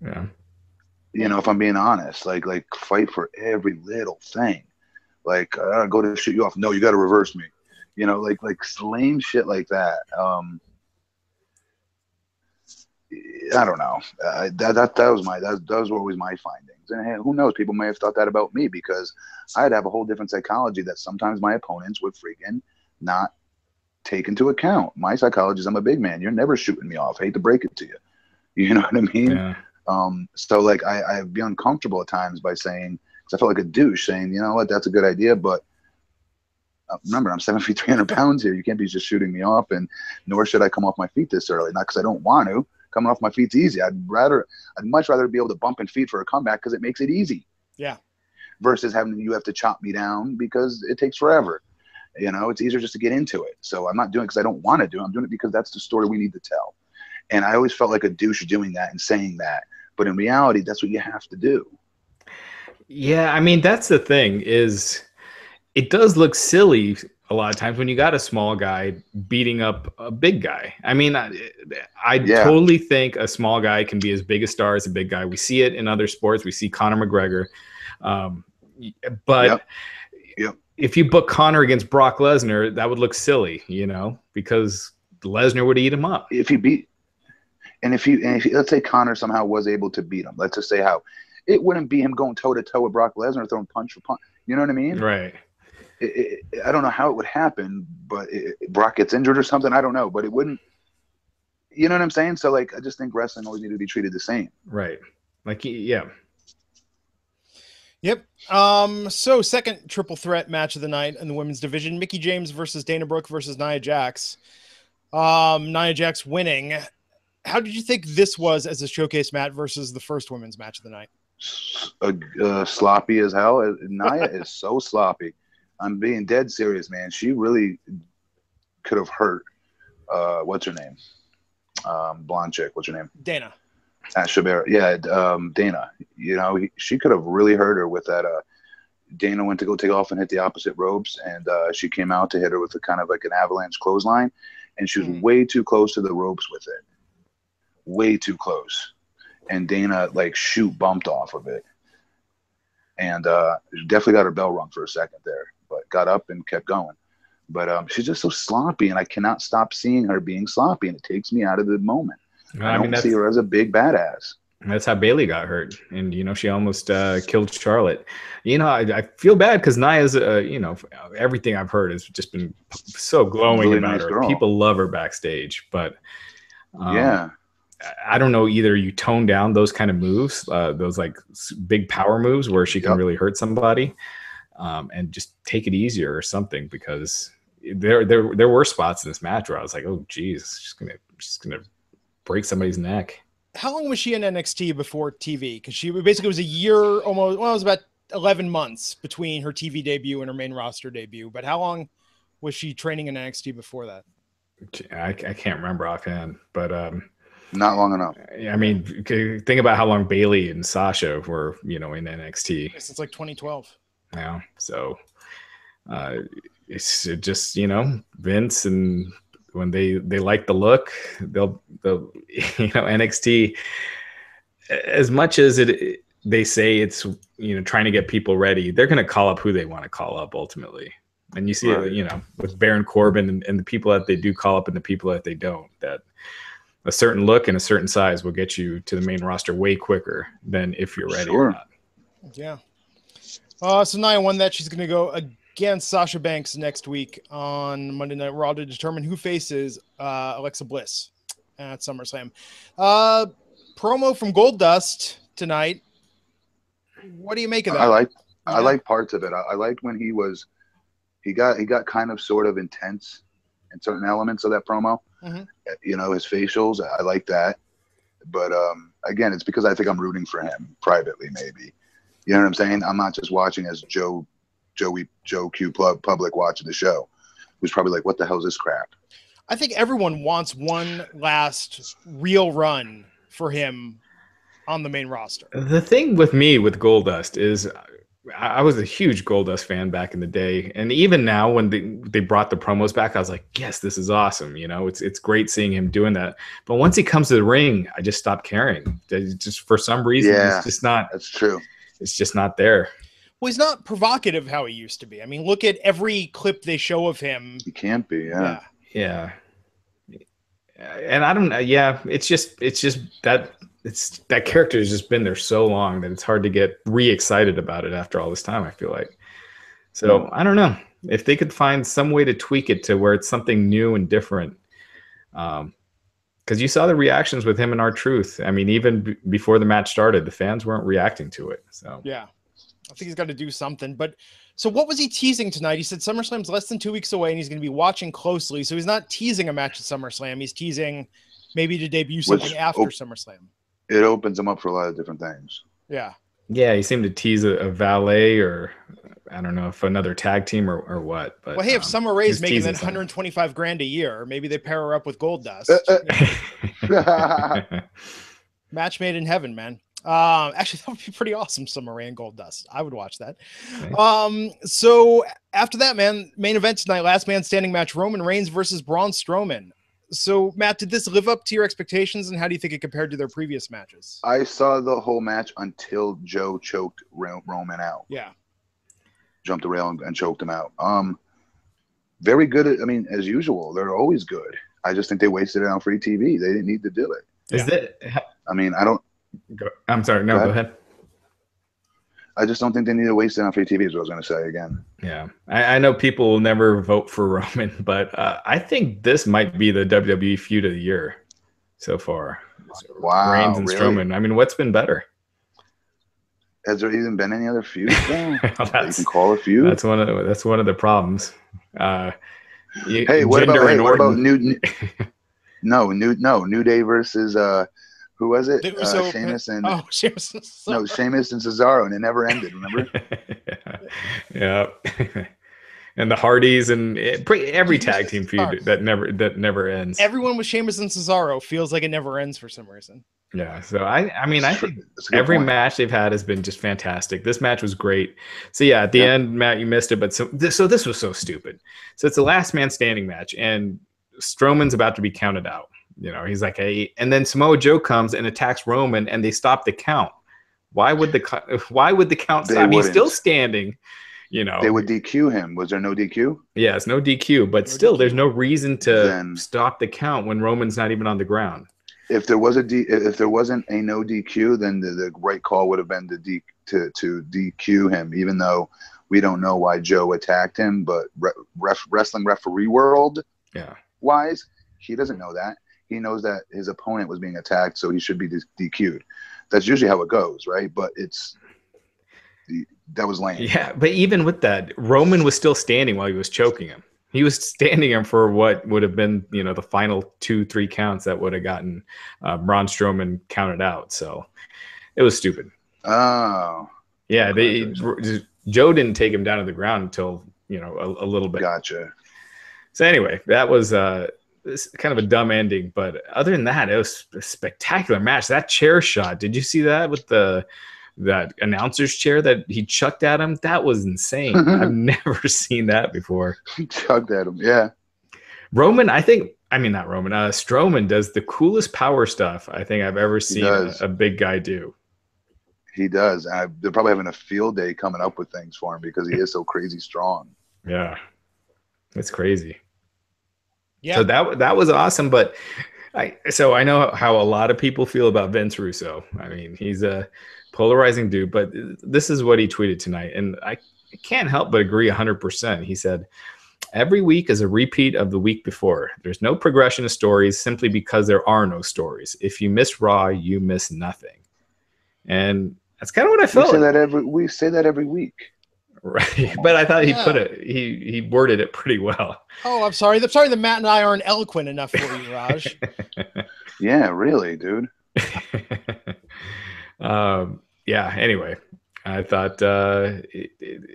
Yeah. If I'm being honest, like fight for every little thing. Like, I go to shoot you off. No, you got to reverse me. Like lame shit like that. I don't know. Those were always my findings. And hey, who knows? People may have thought that about me because I'd have a whole different psychology that sometimes my opponents would freaking not take into account. My psychology is I'm a big man. You're never shooting me off. I hate to break it to you. You know what I mean? Yeah. So like I'd be uncomfortable at times by saying, because I felt like a douche saying, you know what, that's a good idea, but remember, I'm 7 feet 300 pounds here. You can't be just shooting me off, and nor should I come off my feet this early. Not because I don't want to. Coming off my feet's easy. I'd much rather be able to bump and feed for a comeback because it makes it easy. Yeah. Versus having you have to chop me down because it takes forever. It's easier just to get into it. So I'm not doing it because I don't want to do it. I'm doing it because that's the story we need to tell. And I always felt like a douche doing that and saying that. But in reality, that's what you have to do. Yeah, I mean, that's the thing is it does look silly a lot of times when you got a small guy beating up a big guy. I mean, I totally think a small guy can be as big a star as a big guy. We see it in other sports. We see Conor McGregor. But if you book Conor against Brock Lesnar, that would look silly, because Lesnar would eat him up. If you let's say Conor somehow was able to beat him. Let's just say how. it wouldn't be him going toe to toe with Brock Lesnar, throwing punch for punch. You know what I mean? Right. I don't know how it would happen, but Brock gets injured or something. I don't know, but it wouldn't. You know what I'm saying? So, like, I just think wrestling always need to be treated the same. Right. Like, yeah. Yep. So second triple threat match of the night in the women's division, Mickie James versus Dana Brooke versus Nia Jax. Nia Jax winning. How did you think this was as a showcase match versus the first women's match of the night? Sloppy as hell. Nia is so sloppy. I'm being dead serious, man. She really could have hurt. What's her name? Blonde chick. What's her name? Dana. Shabera. Yeah, Dana. You know, she could have really hurt her with that. Dana went to go take off and hit the opposite ropes, and she came out to hit her with a kind of like an avalanche clothesline, and she was way too close to the ropes with it. Way too close. And Dana, like, bumped off of it. And definitely got her bell rung for a second there, but got up and kept going. But she's just so sloppy, and I cannot stop seeing her being sloppy, and it takes me out of the moment. I don't see her as a big badass. That's how Bayley got hurt. And, you know, she almost killed Charlotte. You know, I feel bad because Nia's, you know, everything I've heard has just been so glowing really about nice her. girl. People love her backstage. But yeah, I don't know, either you tone down those kind of moves, those like big power moves where she can really hurt somebody, and just take it easier or something, because there were spots in this match where I was like, oh, geez, she's gonna break somebody's neck. How long was she in NXT before TV? Because she basically was a year almost. Well, it was about 11 months between her TV debut and her main roster debut. But how long was she training in NXT before that? I can't remember offhand, but not long enough. I mean, think about how long Bayley and Sasha were, you know, in NXT. Since like 2012. Yeah, so it's just, you know, Vince, and when they like the look, they'll you know, NXT, as much as they say it's, you know, trying to get people ready, they're going to call up who they want to call up ultimately. And you see it, you know, with Baron Corbin and the people that they do call up and the people that they don't, that a certain look and a certain size will get you to the main roster way quicker than if you're ready or not. Yeah. So Nia won that. She's going to go against Sasha Banks next week on Monday Night Raw to determine who faces Alexa Bliss at SummerSlam. Promo from Goldust tonight. What do you make of that? I like parts of it. I liked when he got kind of sort of intense in certain elements of that promo. Mm-hmm. You know, his facials, I like that. But again, it's because I think I'm rooting for him privately, maybe. You know what I'm saying? I'm not just watching as Joe Q public watching the show, who's probably like, what the hell is this crap? I think everyone wants one last real run for him on the main roster. The thing with me with Goldust is I was a huge Goldust fan back in the day. And even now when they brought the promos back, I was like, yes, this is awesome. You know, it's great seeing him doing that. But once he comes to the ring, I just stopped caring. Just for some reason, it's just not. That's true. It's just not there. Well, he's not provocative how he used to be. I mean, look at every clip they show of him. He can't be, Yeah. And I don't know. Yeah, it's just that that character has just been there so long that it's hard to get re-excited about it after all this time, I feel like. So I don't know if they could find some way to tweak it to where it's something new and different. Because you saw the reactions with him and R-Truth. I mean, even before the match started, the fans weren't reacting to it. So yeah, I think he's got to do something. But so what was he teasing tonight? He said SummerSlam's less than 2 weeks away and he's going to be watching closely. So he's not teasing a match at SummerSlam. He's teasing maybe to debut something after SummerSlam. It opens him up for a lot of different things. Yeah. Yeah, he seemed to tease a valet, or I don't know if another tag team or what. But well, hey, if Summer Rae's making that $125,000 a year, maybe they pair her up with Goldust. Match made in heaven, man. Actually, that would be pretty awesome. Summer Rae and Goldust. I would watch that. Okay. So after that, man, main event tonight, last man standing match, Roman Reigns versus Braun Strowman. So, Matt, did this live up to your expectations, and how do you think it compared to their previous matches? I saw the whole match until Joe choked Roman out. Yeah. Jumped the rail and choked him out. Very good. I mean, as usual, they're always good. I just think they wasted it on free TV. They didn't need to do it. Is that? I mean, I don't. I'm sorry. No, go ahead. I just don't think they need to waste it on free TV. Is what I was going to say again. Yeah, I know people will never vote for Roman, but I think this might be the WWE feud of the year so far. Wow, Reigns and really? Strowman. I mean, what's been better? Has there even been any other feuds? You can call a feud. That's one of the problems. Hey, what about New Day versus who was it? Sheamus and Sheamus and Cesaro, and it never ended. Remember? Yeah. And the Hardys and every tag team feud that never ends. Everyone with Sheamus and Cesaro feels like it never ends for some reason. Yeah, so I mean, I think every match they've had has been just fantastic. This match was great. So yeah, at the end, Matt, you missed it, but so this was so stupid. So it's a last man standing match, and Strowman's about to be counted out. You know, he's like, hey, and then Samoa Joe comes and attacks Roman, and they stop the count. Why would the count stop? He's still standing. You know, they would DQ him. Was there no DQ? Yeah, it's no DQ, but still, there's no reason to stop the count when Roman's not even on the ground. If there wasn't a no DQ, then the right call would have been to DQ him, even though we don't know why Joe attacked him. But wrestling referee world, wise, he doesn't know that. He knows that his opponent was being attacked, so he should be DQ'd. That's usually how it goes, right? But that was lame. Yeah, but even with that, Roman was still standing while he was choking him. He was standing him for what would have been, you know, the final 2-3 counts that would have gotten Braun Strowman counted out. So it was stupid. Oh. Yeah, Joe didn't take him down to the ground until, you know, a little bit. Gotcha. So anyway, that was kind of a dumb ending. But other than that, it was a spectacular match. That chair shot, did you see that with that announcer's chair that he chucked at him? That was insane. I've never seen that before. He chucked at him, yeah. Strowman does the coolest power stuff I think I've ever seen a big guy do. He does. They're probably having a field day coming up with things for him because he is so crazy strong. Yeah. It's crazy. Yeah. So that was awesome, but I know how a lot of people feel about Vince Russo. I mean, he's a polarizing dude, but this is what he tweeted tonight, and I can't help but agree 100%. He said, "Every week is a repeat of the week before. There's no progression of stories simply because there are no stories. If you miss Raw, you miss nothing." And that's kind of what I felt. We say that every week. Right, but I thought he worded it pretty well. Oh, I'm sorry that Matt and I aren't eloquent enough for you, Raj. Yeah, really, dude. Yeah, anyway, I thought,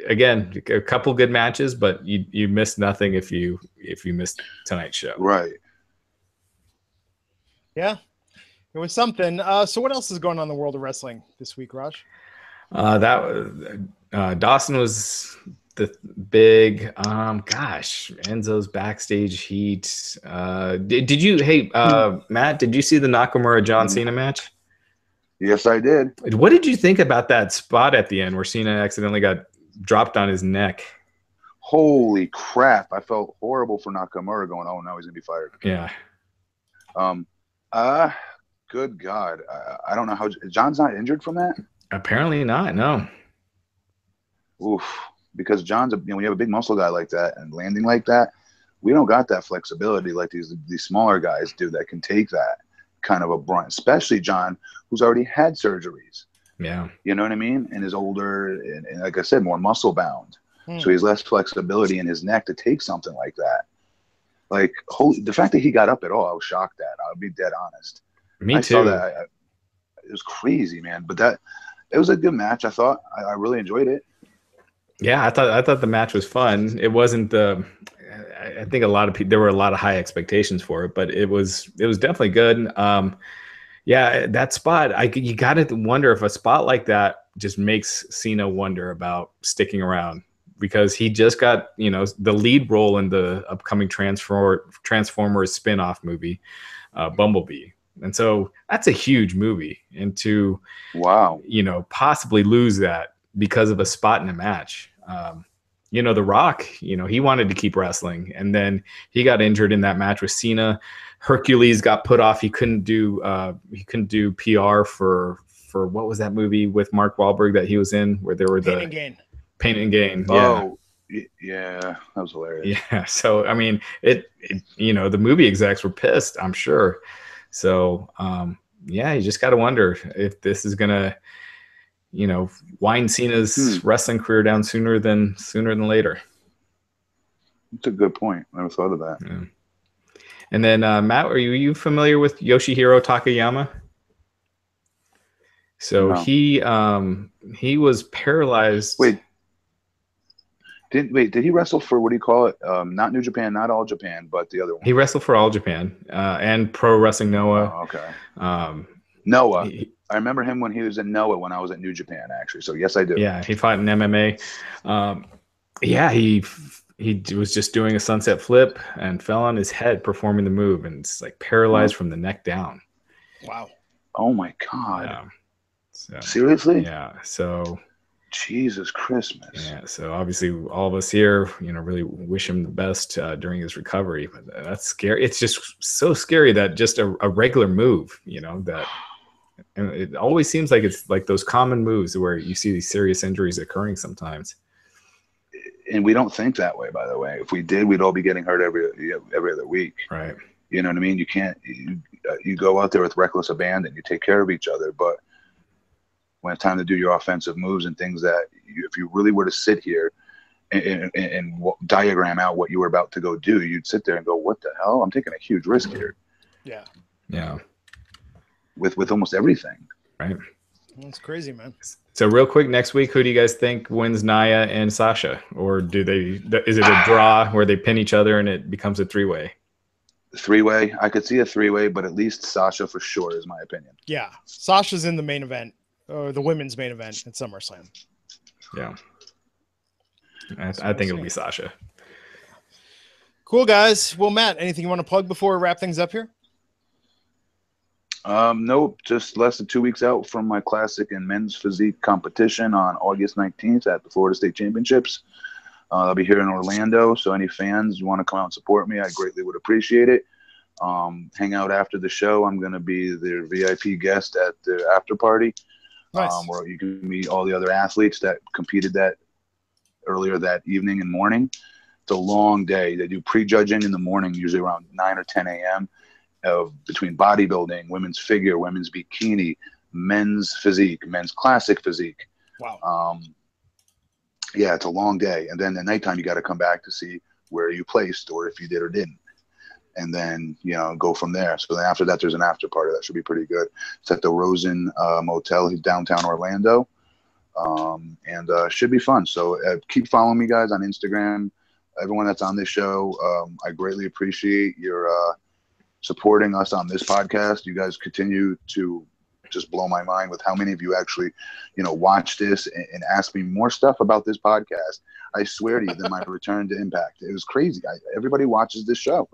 again, a couple good matches, but you missed nothing if you missed tonight's show. Right. Yeah, it was something. So what else is going on in the world of wrestling this week, Raj? Dawson was the big, Enzo's backstage heat. Did you, Matt, did you see the Nakamura John Cena match? Yes, I did. What did you think about that spot at the end where Cena accidentally got dropped on his neck? Holy crap. I felt horrible for Nakamura going, oh, no, he's going to be fired. Yeah. Good God. I don't know how – John's not injured from that? Apparently not, no. Oof. Because John's when you have a big muscle guy like that and landing like that, we don't got that flexibility like these smaller guys do that can take that kind of a brunt, especially John, who's already had surgeries. Yeah. You know what I mean? And is older and like I said, more muscle bound. So he has less flexibility in his neck to take something like that. Like, the fact that he got up at all, I was shocked at. I'll be dead honest. Me too. I saw that. It was crazy, man. But it was a good match. I thought I really enjoyed it. Yeah, I thought the match was fun. It wasn't I think there were a lot of high expectations for it, but it was definitely good. Yeah, that spot, you got to wonder if a spot like that just makes Cena wonder about sticking around, because he just got, the lead role in the upcoming Transformers spin-off movie, Bumblebee. And so that's a huge movie, and to possibly lose that because of a spot in a match. The Rock, he wanted to keep wrestling, and then he got injured in that match with Cena. Hercules got put off. He couldn't do PR for for what was that movie with Mark Wahlberg that he was in where there were Pain and Gain. Pain and Gain. Yeah. Oh, yeah, that was hilarious. Yeah. So I mean, it the movie execs were pissed, I'm sure. So yeah, you just got to wonder if this is gonna, wind Cena's wrestling career down sooner than later. That's a good point. I never thought of that. Yeah. And then Matt, are you familiar with Yoshihiro Takayama? So No. he was paralyzed. Did he wrestle for, what do you call it? Not New Japan, not All Japan, but the other one. He wrestled for All Japan and Pro Wrestling Noah. Oh, okay. Noah. I remember him when he was in Noah when I was at New Japan, actually. So yes, I do. Yeah, he fought in MMA. He was just doing a sunset flip and fell on his head performing the move, and it's like paralyzed from the neck down. Wow. Oh my God. Yeah. So, seriously? Yeah. So Jesus Christmas. Yeah. So obviously all of us here, really wish him the best during his recovery. But that's scary. It's just so scary that just a regular move, that and it always seems like it's like those common moves where you see these serious injuries occurring sometimes. And we don't think that way, by the way. If we did, we'd all be getting hurt every other week. Right. You know what I mean? You can't. You go out there with reckless abandon. You take care of each other, but when it's time to do your offensive moves and things that if you really were to sit here and diagram out what you were about to go do, you'd sit there and go, "What the hell? I'm taking a huge risk here." Yeah. Yeah. With almost everything. Right. That's crazy, man. So real quick, next week, who do you guys think wins Nia and Sasha? Or is it a draw where they pin each other and it becomes a three-way? Three-way. I could see a three-way, but at least Sasha for sure is my opinion. Yeah. Sasha's in the main event, or the women's main event at SummerSlam. Yeah. I think it'll be Sasha. Cool, guys. Well, Matt, anything you want to plug before we wrap things up here? Nope. Just less than 2 weeks out from my classic and men's physique competition on August 19th at the Florida State Championships. I'll be here in Orlando, so any fans you want to come out and support me, I greatly would appreciate it. Hang out after the show. I'm going to be their VIP guest at the after party, nice. Where you can meet all the other athletes that competed that earlier that evening and morning. It's a long day. They do prejudging in the morning, usually around 9 or 10 a.m. Between bodybuilding, women's figure, women's bikini, men's physique, men's classic physique. Wow. Yeah, it's a long day. And then at nighttime, you got to come back to see where you placed or if you did or didn't. And then, go from there. So then after that, there's an after party. That should be pretty good. It's at the Rosen Motel. He's downtown Orlando. And should be fun. So keep following me, guys, on Instagram. Everyone that's on this show, I greatly appreciate your supporting us on this podcast. You guys continue to just blow my mind with how many of you actually, watch this and ask me more stuff about this podcast. I swear to you, than my return to Impact. It was crazy. Everybody watches this show.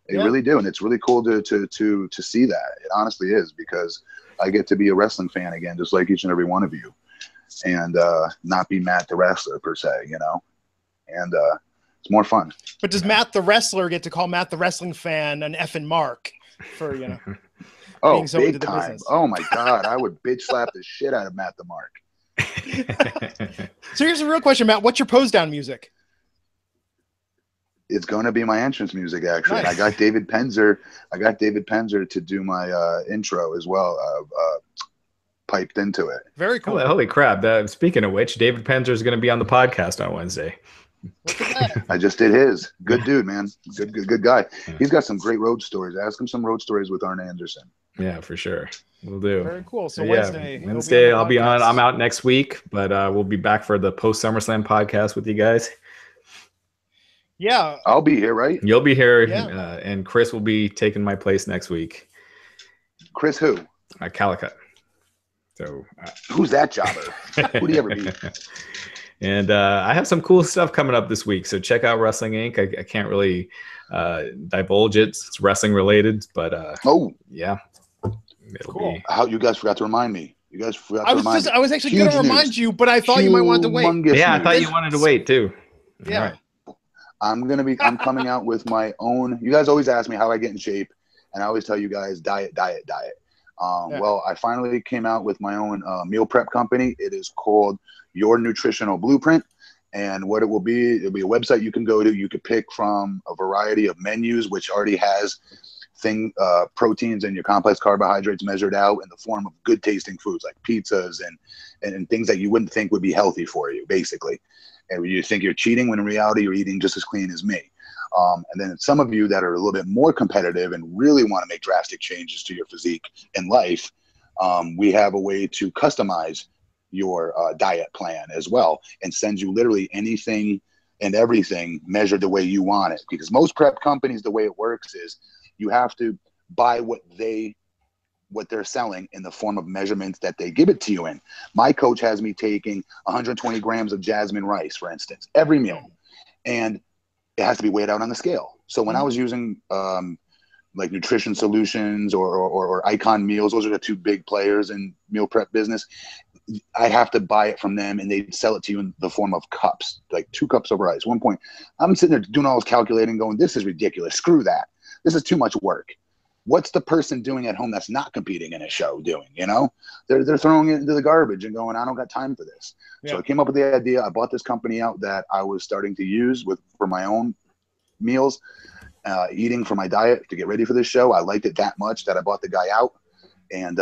They really do, and it's really cool to see that. It honestly is, because I get to be a wrestling fan again, just like each and every one of you, and not be Matt the wrestler per se, and it's more fun. But does Matt the wrestler get to call Matt the wrestling fan an effing mark for Oh, being so big into the time! business? Oh my God, I would bitch slap the shit out of Matt the Mark. So here's a real question, Matt. What's your pose down music? It's going to be my entrance music, actually. Nice. I got David Penzer to do my intro as well, piped into it. Very cool. Holy crap! Speaking of which, David Penzer is going to be on the podcast on Wednesday. Look at that. I just did his. Good dude, man. Good guy. He's got some great road stories. Ask him some road stories with Arn Anderson. Yeah, for sure. We'll do. Very cool. So Wednesday, Wednesday I'll be on. I'm out next week, but we'll be back for the post SummerSlam podcast with you guys. Yeah, I'll be here, right? You'll be here, yeah. And Chris will be taking my place next week. Chris who? Calicut. So who's that jobber? Who'd he ever be? And I have some cool stuff coming up this week. So check out Wrestling Inc. I can't really divulge it. It's wrestling related, but yeah. It'll be... How you guys forgot to remind me. I was actually going to remind you, but I thought you might want to wait. Yeah, I thought you wanted to wait too. Yeah. Right. I'm coming out with my own. You guys always ask me how I get in shape, and I always tell you guys diet. Well, I finally came out with my own meal prep company. It is called Your Nutritional Blueprint. And what it will be, it'll be a website you can go to. You could pick from a variety of menus, which already has proteins and your complex carbohydrates measured out in the form of good tasting foods like pizzas and things that you wouldn't think would be healthy for you, basically. And you think you're cheating when in reality you're eating just as clean as me. And then some of you that are a little bit more competitive and really want to make drastic changes to your physique and life, we have a way to customize your diet plan as well and send you literally anything and everything measured the way you want it. Because most prep companies, the way it works is you have to buy what they're selling in the form of measurements that they give it to you in. My coach has me taking 120 grams of jasmine rice, for instance, every meal. And it has to be weighed out on the scale. So when I was using like Nutrition Solutions or Icon Meals, those are the two big players in meal prep business, I'd have to buy it from them and they'd sell it to you in the form of cups, like 2 cups of rice. One point, I'm sitting there doing all this calculating going, this is ridiculous. Screw that. This is too much work. What's the person doing at home that's not competing in a show doing, you know? They're throwing it into the garbage and going, I don't got time for this. Yeah. So I came up with the idea. I bought this company out that I was starting to use for my own meals, eating for my diet to get ready for this show. I liked it that much that I bought the guy out, and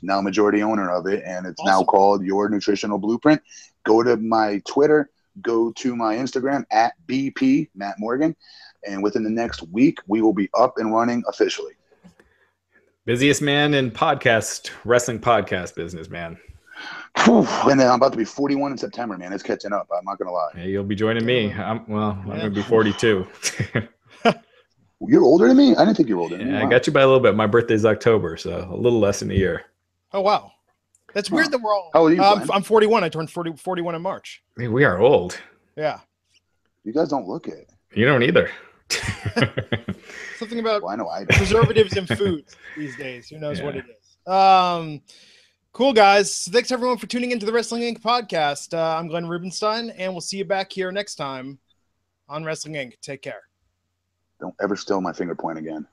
now I'm majority owner of it, and it's now called Your Nutritional Blueprint. Go to my Twitter, go to my Instagram at BP Matt Morgan, and within the next week we will be up and running officially. Busiest man in wrestling podcast business, man. And then I'm about to be 41 in September, man. It's catching up. I'm not gonna lie. Hey, you'll be joining me. I'm gonna be 42. You're older than me? I didn't think you were older than me. Wow. I got you by a little bit. My birthday's October, so a little less than a year. Oh, wow. That's weird that we're all... How old are you, I'm 41. I turned 41 in March. I mean, we are old. Yeah. You guys don't look it. You don't either. Something about I know preservatives in foods these days. Who knows what it is. Cool, guys. Thanks, everyone, for tuning into the Wrestling Inc. podcast. I'm Glenn Rubenstein, and we'll see you back here next time on Wrestling Inc. Take care. Don't ever steal my finger point again.